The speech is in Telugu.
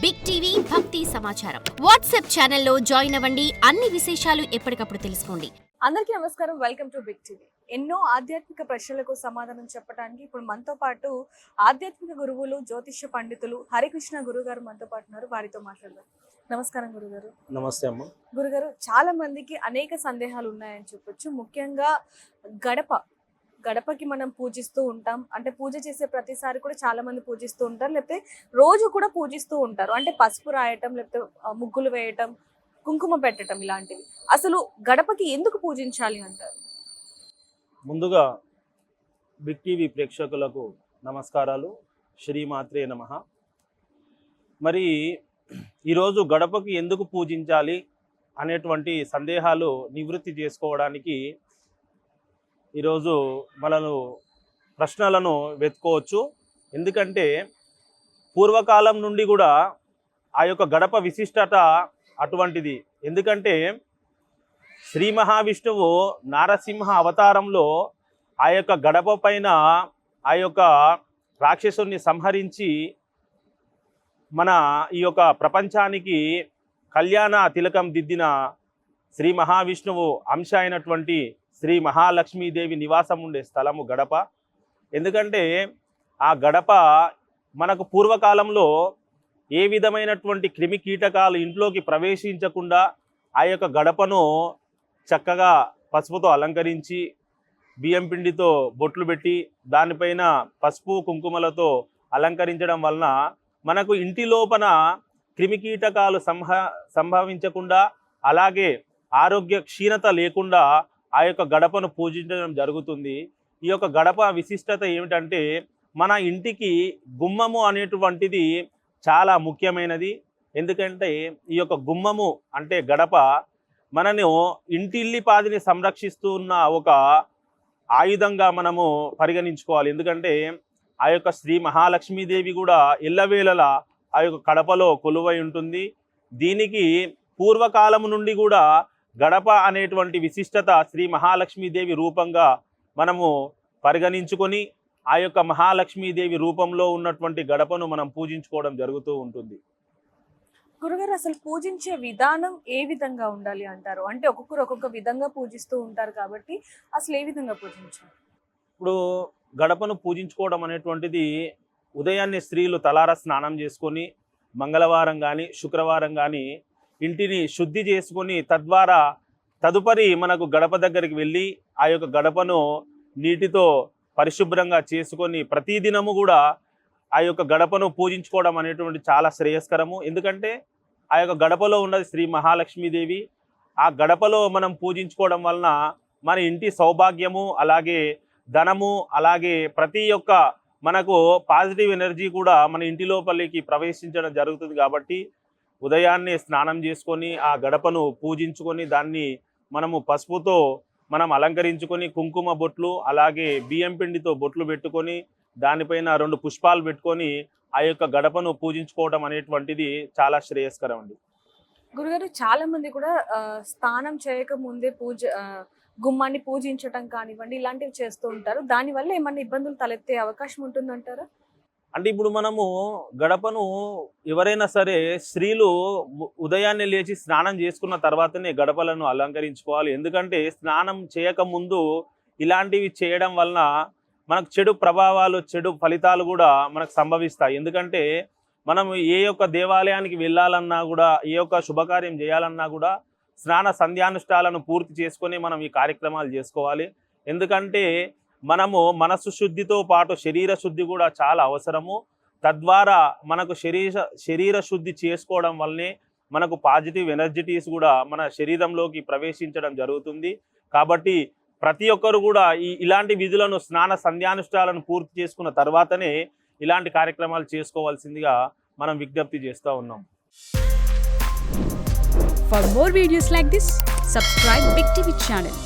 బిగ్ టీవీ భక్తి సమాచారం వాట్సాప్ ఛానల్లో జాయిన్ అవ్వండి. అన్ని విశేషాలు ఎప్పటికప్పుడు తెలుసుకోండి. అందరికీ నమస్కారం. Welcome to big TV. ఎన్నో ఆధ్యాత్మిక ప్రశ్నలకు సమాధానం చెప్పడానికి ఇప్పుడు మనతో పాటు ఆధ్యాత్మిక గురువులు, జ్యోతిష్య పండితులు హరికృష్ణ గురువు గారు మనతో పాటు ఉన్నారు. వారితో మాట్లాడదాం. నమస్కారం గురుగారు. నమస్తే అమ్మ. గురుగారు, చాలా మందికి అనేక సందేహాలు ఉన్నాయని చెప్పొచ్చు. ముఖ్యంగా గడపకి మనం పూజిస్తూ ఉంటాం. అంటే పూజ చేసే ప్రతిసారి కూడా చాలా మంది పూజిస్తూ ఉంటారు, లేకపోతే రోజు కూడా పూజిస్తూ ఉంటారు. అంటే పసుపు రాయటం, లేకపోతే ముగ్గులు వేయటం, కుంకుమ పెట్టడం, ఇలాంటివి. అసలు గడపకి ఎందుకు పూజించాలి అంటారు? ముందుగా బిగ్ టీవీ ప్రేక్షకులకు నమస్కారాలు. శ్రీమాత్రే నమః. మరి ఈరోజు గడపకి ఎందుకు పూజించాలి అనేటువంటి సందేహాలు నివృత్తి చేసుకోవడానికి ఈరోజు మనను ప్రశ్నలను వెతుకోవచ్చు. ఎందుకంటే పూర్వకాలం నుండి కూడా ఆ యొక్క గడప విశిష్టత అటువంటిది. ఎందుకంటే శ్రీ మహావిష్ణువు నారసింహ అవతారంలో ఆ యొక్క గడప పైన ఆ యొక్క రాక్షసుని సంహరించి మన ఈ యొక్క ప్రపంచానికి కళ్యాణ తిలకం దిద్దిన శ్రీ మహావిష్ణువు అంశ అయినటువంటి శ్రీ మహాలక్ష్మీదేవి నివాసం ఉండే స్థలము గడప. ఎందుకంటే ఆ గడప మనకు పూర్వకాలంలో ఏ విధమైనటువంటి క్రిమి కీటకాలు ఇంట్లోకి ప్రవేశించకుండా ఆ యొక్క గడపను చక్కగా పసుపుతో అలంకరించి బియ్యం పిండితో బొట్లు పెట్టి దానిపైన పసుపు కుంకుమలతో అలంకరించడం వలన మనకు ఇంటి లోపల క్రిమికీటకాలు సంభవించకుండా, అలాగే ఆరోగ్య క్షీణత లేకుండా ఆ యొక్క గడపను పూజించడం జరుగుతుంది. ఈ యొక్క గడప విశిష్టత ఏమిటంటే మన ఇంటికి గుమ్మము అనేటువంటిది చాలా ముఖ్యమైనది. ఎందుకంటే ఈ యొక్క గుమ్మము అంటే గడప మనను ఇంటిల్లిపాదిని సంరక్షిస్తున్న ఒక ఆయుధంగా మనము పరిగణించుకోవాలి. ఎందుకంటే ఆ యొక్క శ్రీ మహాలక్ష్మీదేవి కూడా ఎల్లవేళలా ఆ యొక్క గడపలో కొలువై ఉంటుంది. దీనికి పూర్వకాలం నుండి కూడా గడప అనేటువంటి విశిష్టత శ్రీ మహాలక్ష్మీదేవి రూపంగా మనము పరిగణించుకొని ఆ యొక్క మహాలక్ష్మీదేవి రూపంలో ఉన్నటువంటి గడపను మనం పూజించుకోవడం జరుగుతూ ఉంటుంది. గురుగారు, అసలు పూజించే విధానం ఏ విధంగా ఉండాలి అంటారు? అంటే ఒక్కొక్కరు ఒక్కొక్క విధంగా పూజిస్తూ ఉంటారు కాబట్టి అసలు ఏ విధంగా పూజించాలి? ఇప్పుడు గడపను పూజించుకోవడం అనేటువంటిది ఉదయాన్నే స్త్రీలు తలార స్నానం చేసుకొని మంగళవారం కానీ శుక్రవారం కానీ ఇంటిని శుద్ధి చేసుకొని తద్వారా తదుపరి మనకు గడప దగ్గరికి వెళ్ళి ఆ యొక్క గడపను నీటితో పరిశుభ్రంగా చేసుకొని ప్రతిదినము కూడా ఆ యొక్క గడపను పూజించుకోవడం అనేటువంటి చాలా శ్రేయస్కరము. ఎందుకంటే ఆ యొక్క గడపలో ఉన్నది శ్రీ మహాలక్ష్మీదేవి. ఆ గడపలో మనం పూజించుకోవడం వలన మన ఇంటి సౌభాగ్యము, అలాగే ధనము, అలాగే ప్రతి ఒక్క మనకు పాజిటివ్ ఎనర్జీ కూడా మన ఇంటి లోపలికి ప్రవేశించడం జరుగుతుంది. కాబట్టి ఉదయాన్నే స్నానం చేసుకొని ఆ గడపను పూజించుకొని దాన్ని మనము పసుపుతో మనం అలంకరించుకొని కుంకుమ బొట్లు, అలాగే బియ్యం పిండితో బొట్లు పెట్టుకొని దానిపైన 2 పుష్పాలు పెట్టుకొని ఆ యొక్క గడపను పూజించుకోవడం అనేటువంటిది చాలా శ్రేయస్కరం అండి. గురుగారు, చాలా మంది కూడా స్నానం చేయక ముందే గుమ్మాన్ని పూజించటం కానివ్వండి, ఇలాంటివి చేస్తూ ఉంటారు. దానివల్ల ఏమన్నా ఇబ్బందులు తలెత్తే అవకాశం ఉంటుందంటారా? అంటే ఇప్పుడు మనము గడపను ఎవరైనా సరే స్త్రీలు ఉదయాన్నే లేచి స్నానం చేసుకున్న తర్వాతనే గడపలను అలంకరించుకోవాలి. ఎందుకంటే స్నానం చేయకముందు ఇలాంటివి చేయడం వలన మనకు చెడు ప్రభావాలు, చెడు ఫలితాలు కూడా మనకు సంభవిస్తాయి. ఎందుకంటే మనం ఏ యొక్క దేవాలయానికి వెళ్ళాలన్నా కూడా, ఏ యొక్క శుభకార్యం చేయాలన్నా కూడా స్నాన సంధ్యానుష్ఠాలను పూర్తి చేసుకొని మనం ఈ కార్యక్రమాలు చేసుకోవాలి. ఎందుకంటే మనము మనస్సు శుద్ధితో పాటు శరీర శుద్ధి కూడా చాలా అవసరము. తద్వారా మనకు శరీర శుద్ధి చేసుకోవడం వల్లనే మనకు పాజిటివ్ ఎనర్జిటీస్ కూడా మన శరీరంలోకి ప్రవేశించడం జరుగుతుంది. కాబట్టి ప్రతి ఒక్కరు కూడా ఇలాంటి విధులను, స్నాన సంధ్యానుష్ఠాలను పూర్తి చేసుకున్న తర్వాతనే ఇలాంటి కార్యక్రమాలు చేసుకోవాల్సిందిగా మనం విజ్ఞప్తి చేస్తూ ఉన్నాం. For more videos like this, subscribe Big TV channel.